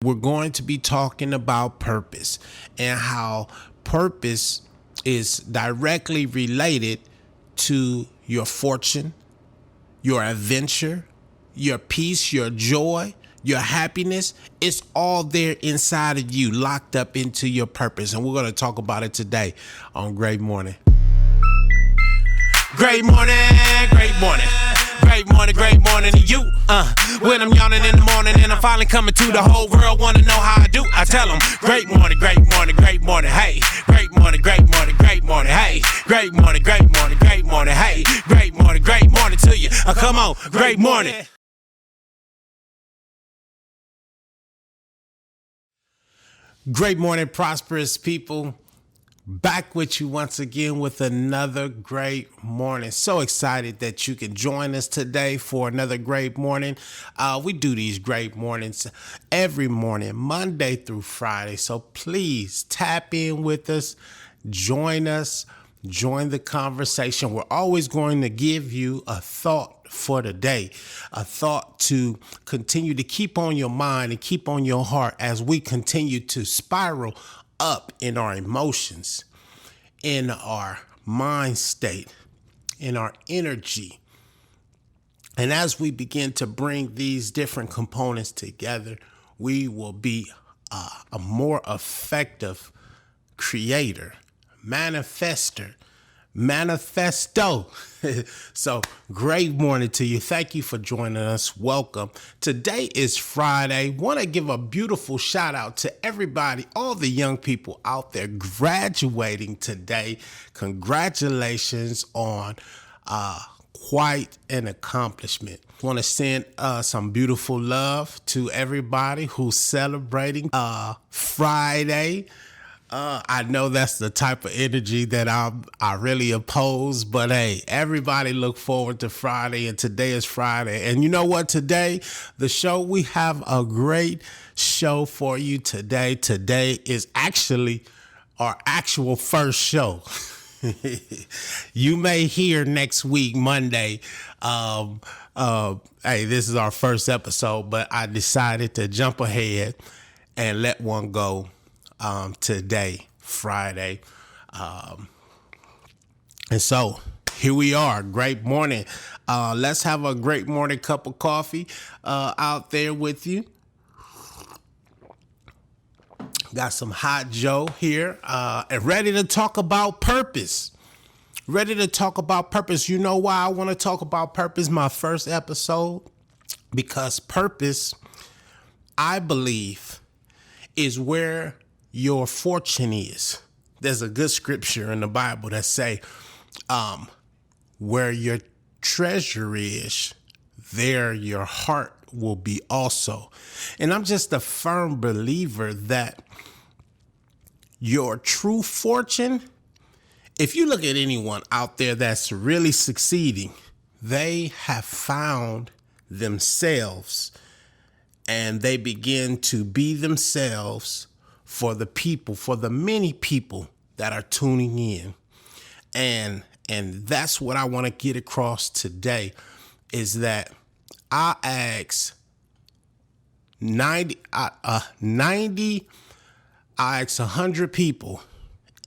We're going to be talking about purpose and how purpose is directly related to your fortune, your adventure, your peace, your joy, your happiness. It's all there inside of you, locked up into your purpose. And we're going to talk about it today on Great Morning. Great morning, great morning. Great morning to you. When I'm yawning in the morning and I'm finally coming to, the whole world wanna know how I do. I tell them, great morning, hey. Great morning, hey. Great morning, hey. Great morning, hey. Great morning to you. Come on, great morning. Great morning, prosperous people. Back with you once again with another great morning. So excited that you can join us today for another great morning. We do these great mornings every morning, Monday through Friday. So please tap in with us, join the conversation. We're always going to give you a thought for the day, a thought to continue to keep on your mind and keep on your heart as we continue to spiral up in our emotions, in our mind state, in our energy. And as we begin to bring these different components together, we will be a more effective creator, manifesto. So great morning to you. Thank you for joining us. Welcome. Today is Friday. Want to give a beautiful shout out to everybody, all the young people out there graduating today. Congratulations on quite an accomplishment. Want to send some beautiful love to everybody who's celebrating Friday. I know that's the type of energy that I really oppose, but hey, everybody look forward to Friday, and today is Friday. And you know what? Today, we have a great show for you today. Today is actually our actual first show. You may hear next week, Monday, hey, this is our first episode, but I decided to jump ahead and let one go today, Friday. And so here we are. Great morning. Let's have a great morning cup of coffee out there with you. Got some hot Joe here and ready to talk about purpose. You know why I want to talk about purpose? My first episode, because purpose, I believe, is where your fortune is. There's a good scripture in the Bible that say, where your treasure is, there your heart will be also. And I'm just a firm believer that your true fortune, if you look at anyone out there that's really succeeding, they have found themselves and they begin to be themselves for the people, for the many people that are tuning in. And that's what I want to get across today, is that I asked 100 people,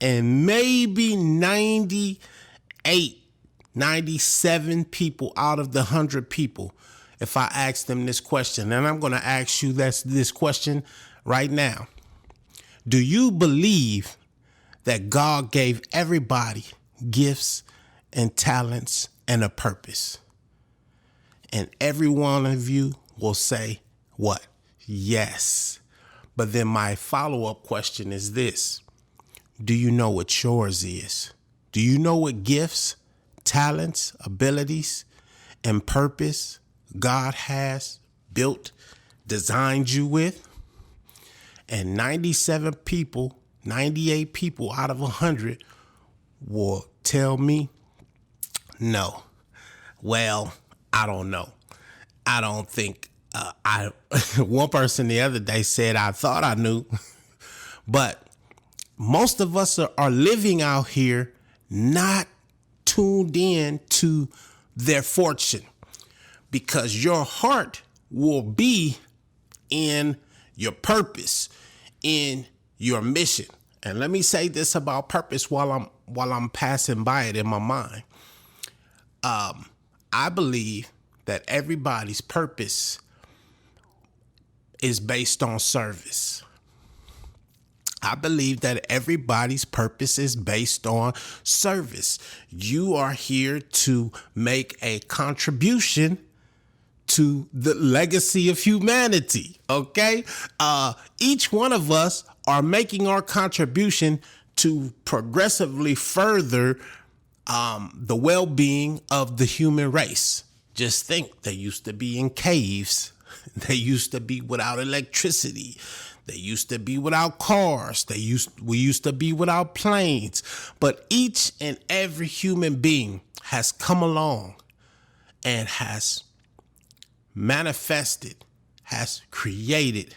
and maybe 98, 97 people out of the 100 people, if I ask them this question, and I'm going to ask you this question right now. Do you believe that God gave everybody gifts and talents and a purpose? And every one of you will say, what? Yes. But then my follow-up question is this. Do you know what yours is? Do you know what gifts, talents, abilities, and purpose God has built, designed you with? And 97 people, 98 people out of 100 will tell me, no. Well, I don't know. I don't think one person the other day said, I thought I knew. But most of us are living out here not tuned in to their fortune, because your heart will be in your purpose in your mission. And let me say this about purpose while I'm passing by it in my mind. I believe that everybody's purpose is based on service. I believe that everybody's purpose is based on service. You are here to make a contribution to the legacy of humanity, okay? Each one of us are making our contribution to progressively further the well-being of the human race. Just think, they used to be in caves. They used to be without electricity. They used to be without cars. We used to be without planes. But each and every human being has come along and has manifested, has created,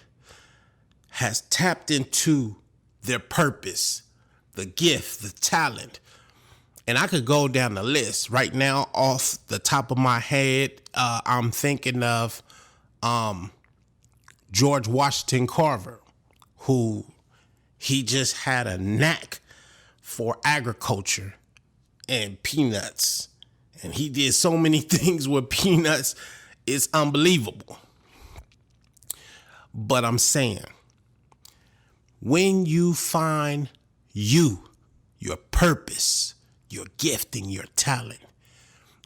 has tapped into their purpose, the gift, the talent. And I could go down the list right now off the top of my head. I'm thinking of George Washington Carver, who he just had a knack for agriculture and peanuts. And he did so many things with peanuts, it's unbelievable. But I'm saying, when you find your purpose, your gifting, your talent,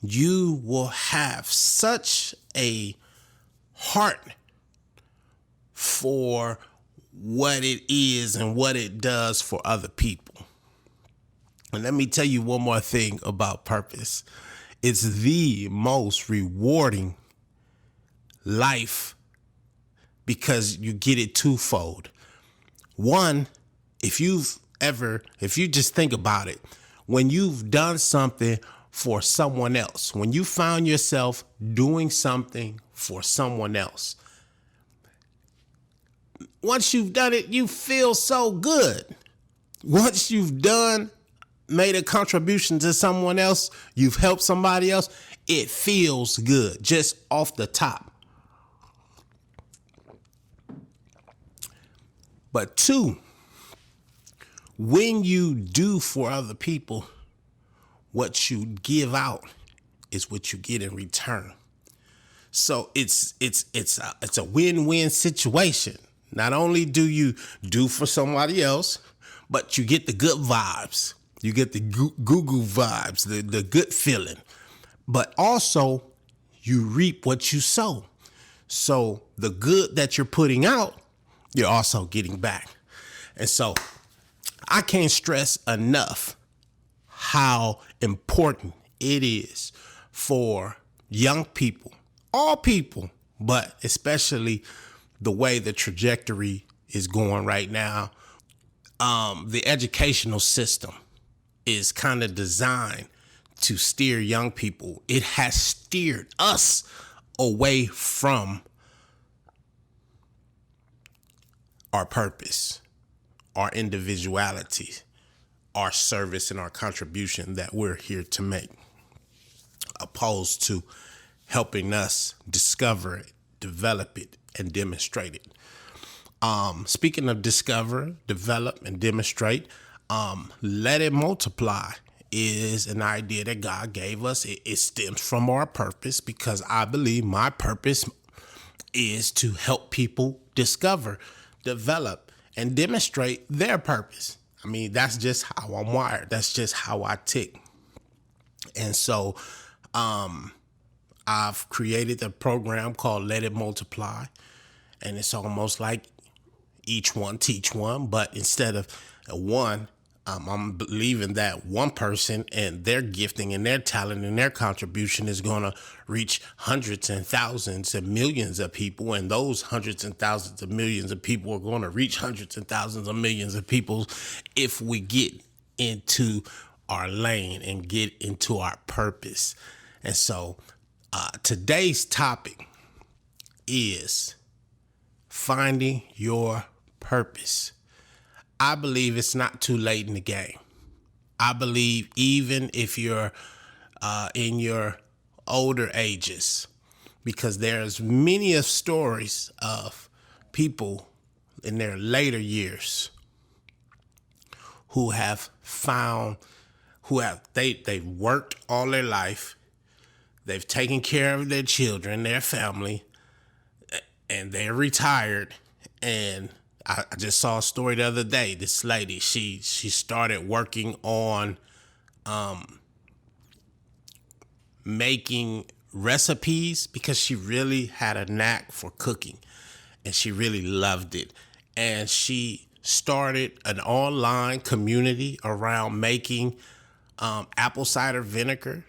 you will have such a heart for what it is and what it does for other people. And let me tell you one more thing about purpose. It's the most rewarding life because you get it twofold. One, if you just think about it, when you've done something for someone else, when you found yourself doing something for someone else, once you've done it, you feel so good. Once you've made a contribution to someone else, you've helped somebody else, it feels good just off the top. But two, when you do for other people, what you give out is what you get in return. So it's a win-win situation. Not only do you do for somebody else, but you get the good vibes. You get the goo-goo vibes, the good feeling. But also, you reap what you sow. So the good that you're putting out, you're also getting back. And so I can't stress enough how important it is for young people, all people, but especially the way the trajectory is going right now. The educational system is kind of designed to steer young people. It has steered us away from our purpose, our individuality, our service, and our contribution that we're here to make, opposed to helping us discover it, develop it, and demonstrate it. Speaking of discover, develop, and demonstrate, let it multiply is an idea that God gave us. It stems from our purpose, because I believe my purpose is to help people discover, develop, and demonstrate their purpose. I mean, that's just how I'm wired. That's just how I tick. And so I've created a program called Let It Multiply. And it's almost like each one teach one, but instead of one, I'm believing that one person and their gifting and their talent and their contribution is going to reach hundreds and thousands and millions of people. And those hundreds and thousands of millions of people are going to reach hundreds and thousands of millions of people if we get into our lane and get into our purpose. And so today's topic is finding your purpose. I believe it's not too late in the game. I believe even if you're in your older ages, because there's many of stories of people in their later years who have found, they've worked all their life, they've taken care of their children, their family, and they're retired. And I just saw a story the other day. This lady, she started working on making recipes because she really had a knack for cooking and she really loved it. And she started an online community around making apple cider vinegar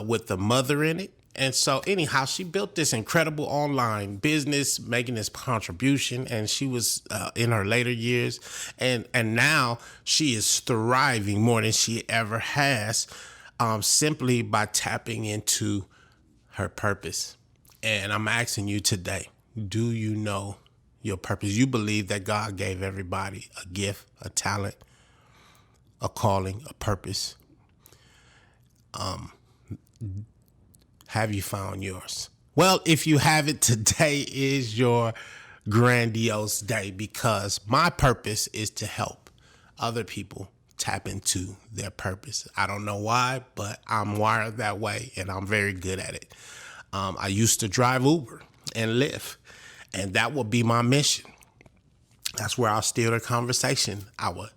with the mother in it. And so anyhow, she built this incredible online business, making this contribution, and she was in her later years. And now she is thriving more than she ever has, simply by tapping into her purpose. And I'm asking you today, do you know your purpose? You believe that God gave everybody a gift, a talent, a calling, a purpose. Have you found yours? Well, if you haven't, today is your grandiose day, because my purpose is to help other people tap into their purpose. I don't know why, but I'm wired that way and I'm very good at it. I used to drive Uber and Lyft, and that would be my mission. That's where I'll steer the conversation. I would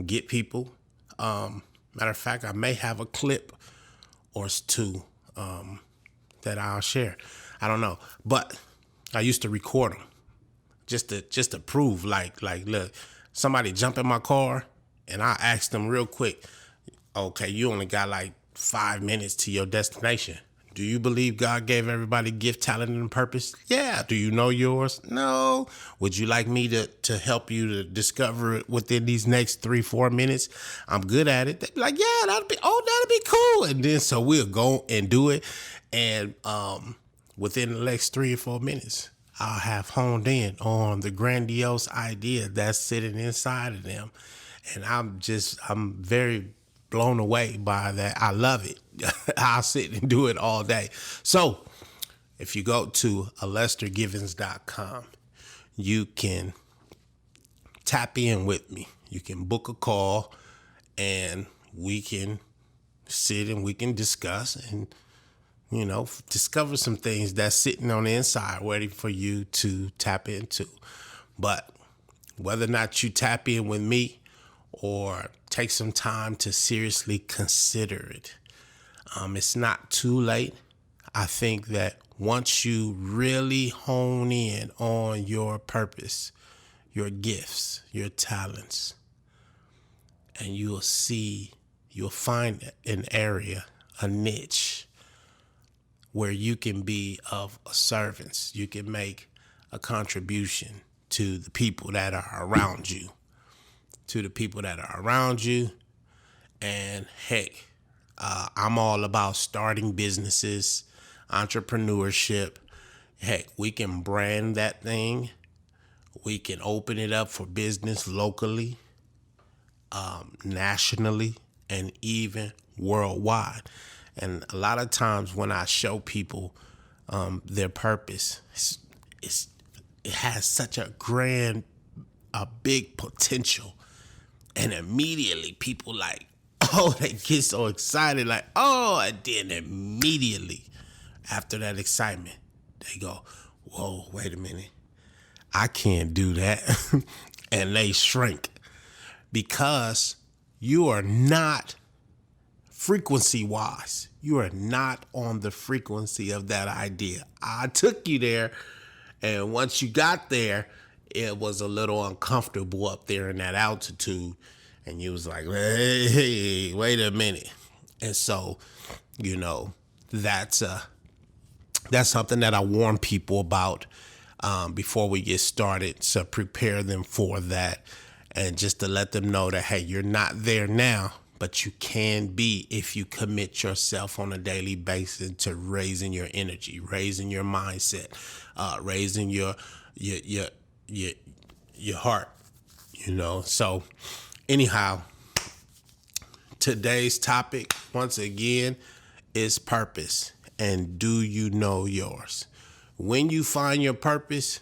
get people. Matter of fact, I may have a clip or two that I'll share. I don't know, but I used to record them just to prove, like, look, somebody jump in my car and I asked them real quick, okay, you only got like 5 minutes to your destination. Do you believe God gave everybody gift, talent, and purpose? Yeah. Do you know yours? No. Would you like me to help you to discover it within these next 3-4 minutes? I'm good at it. They'd be like, yeah, that'd be cool. And then so we'll go and do it. And within the next 3 or 4 minutes, I'll have honed in on the grandiose idea that's sitting inside of them. And I'm very blown away by that. I love it. I'll sit and do it all day. So if you go to AlesterGivens.com, you can tap in with me. You can book a call and we can sit and we can discuss and, discover some things that's sitting on the inside waiting for you to tap into. But whether or not you tap in with me or take some time to seriously consider it, it's not too late. I think that once you really hone in on your purpose, your gifts, your talents, and you'll find an area, a niche where you can be of a service. You can make a contribution to the people that are around you. And heck, I'm all about starting businesses, entrepreneurship. Heck, we can brand that thing. We can open it up for business locally, nationally, and even worldwide. And a lot of times when I show people their purpose, it has such a big potential. And immediately people they get so excited, and then immediately after that excitement, they go, whoa, wait a minute, I can't do that. And they shrink because you are not frequency-wise. You are not on the frequency of that idea. I took you there, and once you got there, it was a little uncomfortable up there in that altitude. And you was like, hey, wait a minute. And so, that's something that I warn people about before we get started, to prepare them for that. And just to let them know that, hey, you're not there now, but you can be if you commit yourself on a daily basis to raising your energy, raising your mindset, raising your heart, So anyhow, today's topic, once again, is purpose. And do you know yours? When you find your purpose,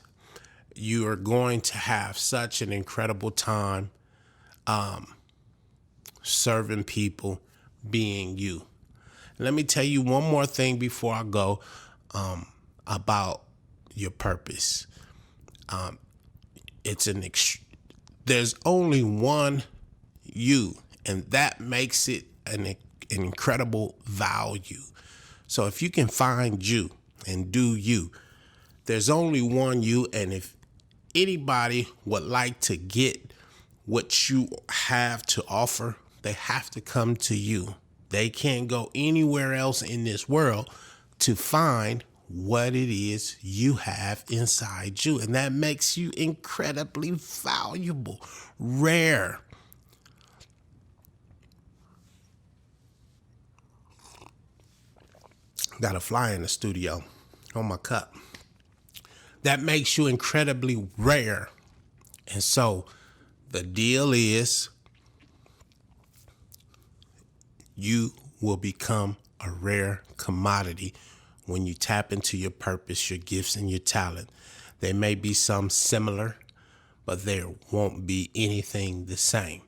you are going to have such an incredible time serving people, being you. Let me tell you one more thing before I go about your purpose. There's only one you, and that makes it an incredible value. So if you can find you and do you, there's only one you, and if anybody would like to get what you have to offer, they have to come to you. They can't go anywhere else in this world to find what it is you have inside you. And that makes you incredibly valuable, rare. Got a fly in the studio on my cup. That makes you incredibly rare. And so the deal is you will become a rare commodity when you tap into your purpose, your gifts, and your talent. There may be some similar, but there won't be anything the same.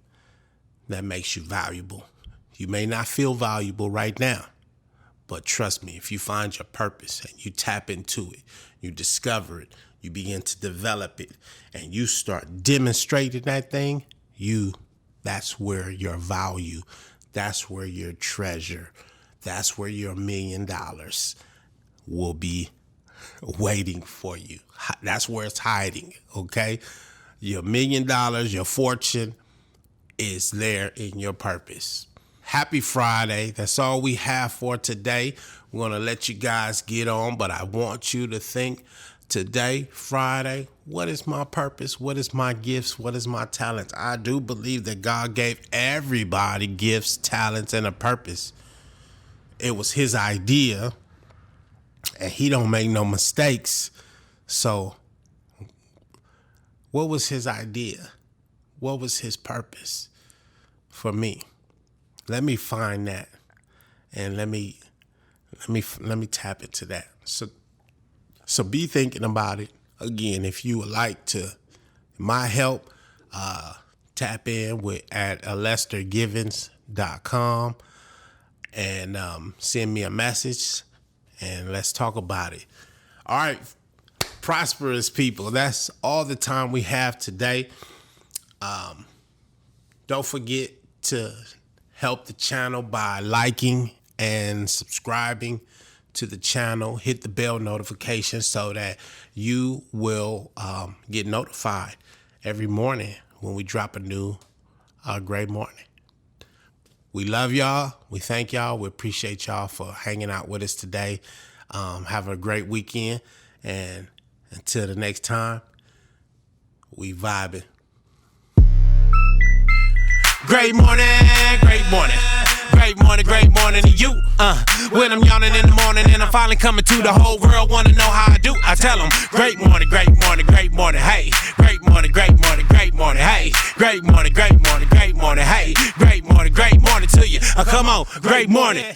That makes you valuable. You may not feel valuable right now, but trust me, if you find your purpose and you tap into it, you discover it, you begin to develop it, and you start demonstrating that thing, that's where your value, that's where your treasure, that's where your $1 million will be waiting for you. That's where it's hiding, okay? Your $1 million, your fortune is there in your purpose. Happy Friday. That's all we have for today. We're going to let you guys get on, but I want you to think today, Friday, what is my purpose? What is my gifts? What is my talent? I do believe that God gave everybody gifts, talents, and a purpose. It was his idea, and he don't make no mistakes. So what was his idea? What was his purpose for me? Let me find that, and let me tap into that. So be thinking about it. Again, if you would like to my help, tap in at AlesterGivens.com and send me a message, and let's talk about it. All right, prosperous people, that's all the time we have today. Don't forget to help the channel by liking and subscribing to the channel. Hit the bell notification so that you will get notified every morning when we drop a new great morning. We love y'all. We thank y'all. We appreciate y'all for hanging out with us today. Have a great weekend. And until the next time, we vibing. Great morning, great morning. Great morning to you. When I'm yawning in the morning and I'm finally coming to, the whole world wanna know how I do. I tell them, great morning, hey. Great morning, hey. Great morning, hey. Great morning, hey. Great morning to you. Come on, great morning.